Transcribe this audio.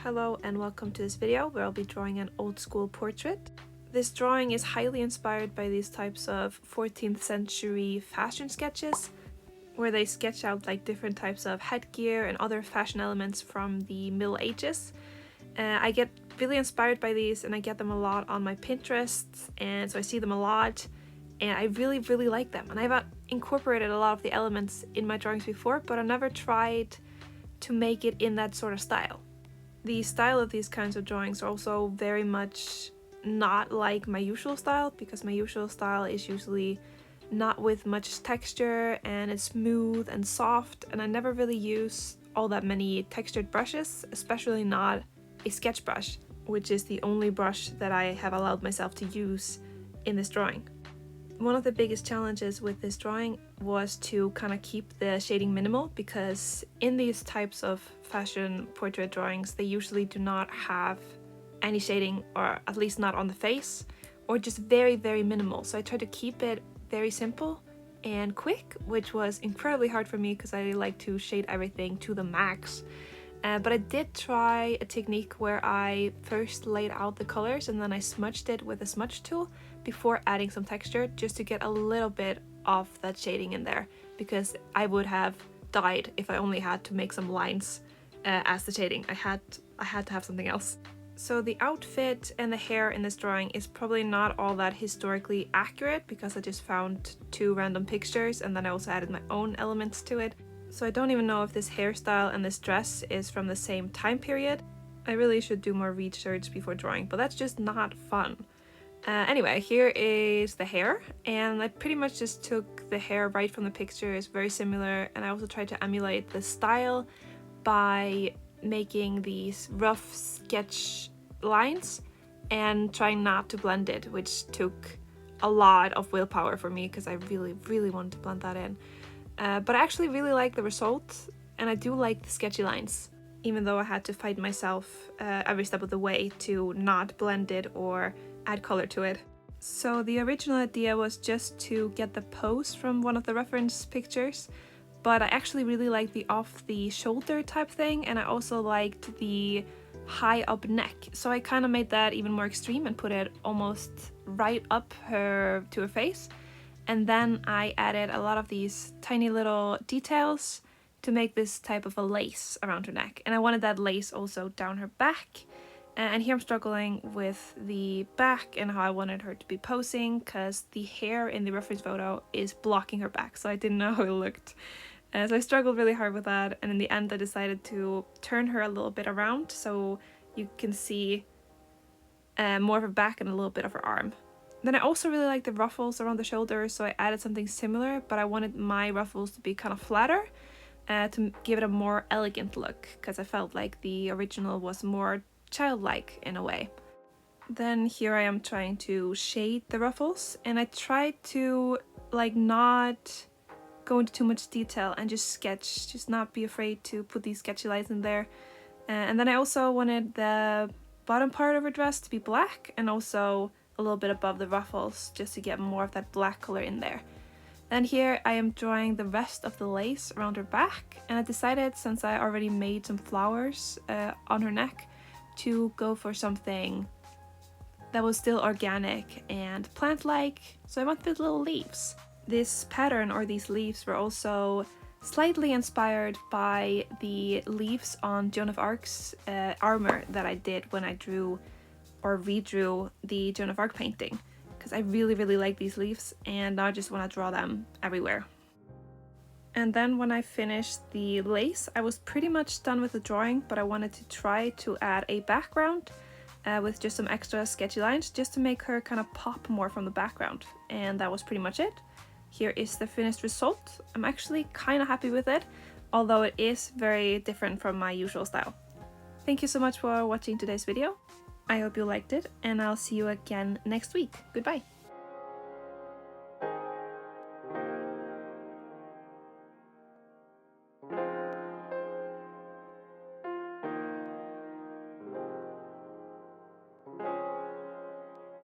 Hello and welcome to this video where I'll be drawing an old school portrait. This drawing is highly inspired by these types of 14th century fashion sketches where they sketch out like different types of headgear and other fashion elements from the Middle Ages. I get really inspired by these and I get them a lot on my Pinterest, and so I see them a lot and I really like them, and I've incorporated a lot of the elements in my drawings before, but I've never tried to make it in that sort of style. The style of these kinds of drawings are also very much not like my usual style, because my usual style is usually not with much texture and it's smooth and soft, and I never really use all that many textured brushes, especially not a sketch brush, which is the only brush that I have allowed myself to use in this drawing. One of the biggest challenges with this drawing was to kind of keep the shading minimal, because in these types of fashion portrait drawings they usually do not have any shading, or at least not on the face, or just very minimal. So I tried to keep it very simple and quick, which was incredibly hard for me because I like to shade everything to the max. But I did try a technique where I first laid out the colors and then I smudged it with a smudge tool before adding some texture, just to get a little bit of that shading in there, because I would have died if I only had to make some lines as the shading. I had to have something else. So the outfit and the hair in this drawing is probably not all that historically accurate, because I just found two random pictures and then I also added my own elements to it. So I don't even know if this hairstyle and this dress is from the same time period. I really should do more research before drawing, but that's just not fun. Anyway, here is the hair, and I pretty much just took the hair right from the picture. It's very similar, and I also tried to emulate the style by making these rough sketch lines and trying not to blend it, which took a lot of willpower for me because I really wanted to blend that in. But I actually really like the result, and I do like the sketchy lines, even though I had to fight myself every step of the way to not blend it or add color to it. So the original idea was just to get the pose from one of the reference pictures, but I actually really liked the off the shoulder type thing, and I also liked the high up neck. So I kind of made that even more extreme and put it almost right up to her face. And then I added a lot of these tiny little details to make this type of a lace around her neck. And I wanted that lace also down her back. And here I'm struggling with the back and how I wanted her to be posing, because the hair in the reference photo is blocking her back, so I didn't know how it looked. So I struggled really hard with that, and in the end I decided to turn her a little bit around so you can see more of her back and a little bit of her arm. Then I also really like the ruffles around the shoulders, so I added something similar, but I wanted my ruffles to be kind of flatter to give it a more elegant look, because I felt like the original was more childlike in a way. Then here I am trying to shade the ruffles, and I tried to like not go into too much detail and just sketch, just not be afraid to put these sketchy lines in there. And then I also wanted the bottom part of her dress to be black, and also a little bit above the ruffles, just to get more of that black color in there. And here I am drawing the rest of the lace around her back, and I decided, since I already made some flowers on her neck, to go for something that was still organic and plant-like, so I went with little leaves. This pattern, or these leaves, were also slightly inspired by the leaves on Joan of Arc's armor that I did when I drew or redrew the Joan of Arc painting, because I really like these leaves, and now I just want to draw them everywhere. And then when I finished the lace, I was pretty much done with the drawing, but I wanted to try to add a background with just some extra sketchy lines, just to make her kind of pop more from the background. And that was pretty much it. Here is the finished result. I'm actually kind of happy with it, although it is very different from my usual style. Thank you so much for watching today's video. I hope you liked it, and I'll see you again next week. Goodbye!